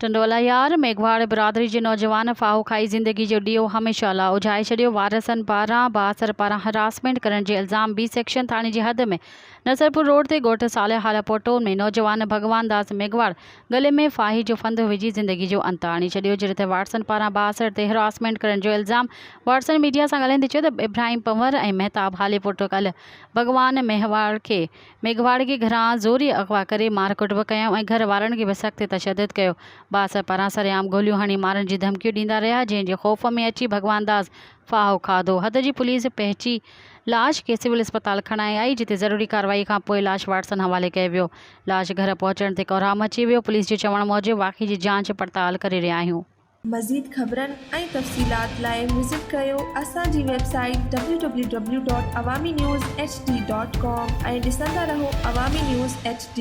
टंडोला यार मेघवाड़ बिरादरी जे नौजवान फाहो खाई ज़िंदगी जो ॾीओ हमेशह लाइ उजाए छॾियो। वारसनि पारां बासर पारां हरासमेंट करण जे इल्ज़ाम बी सेक्शन थाणे जी हद में नसरपुर रोड ते ॻोठ सालियाहाल पोटो में नौजवान भगवान दास मेघवाड़ गले में फाही जो फंद विझी ज़िंदगी जो अंत आणे छॾियो। जिते वाटसन पारां बासर ते हरासमेंट करण जो इल्ज़ाम वाटसन मीडिया सां ॻाल्हाईंदे चयो त इब्राहिम पंवर ऐं महताब हाले पुट कल्ह भगवान मेघवाड़ खे घरां ज़ोरी अगवा करे मार कुट बि कयूं ऐं घर वारनि खे बि सख़्त तशदद कयो। बासर पारां सरेआम गोलियूं हणी मारण जी धमकियूं ॾींदा रहिया, जंहिंजे ख़ौफ़ में अची भगवान दास फाहो खाधो। हद जी पुलिस पहुची लाश खे सिविल अस्पताल खणाए आई, जिते ज़रूरी कार्रवाई खां पोइ लाश वाटसन हवाले कयो वियो। लाश घर पहुचण ते कोराम अची वियो। पुलिस जे चवण मूजिबि वाक़ई जी जांच पड़ताल करे रहिया आहियूं। मज़ीद ख़बरनि ऐं तफ़सीलात लाइ विज़िट कयो असांजी वेबसाइट www.awamiNewsHD.com ऐं ॾिसंदा रहो अवामी न्यूज़ HD।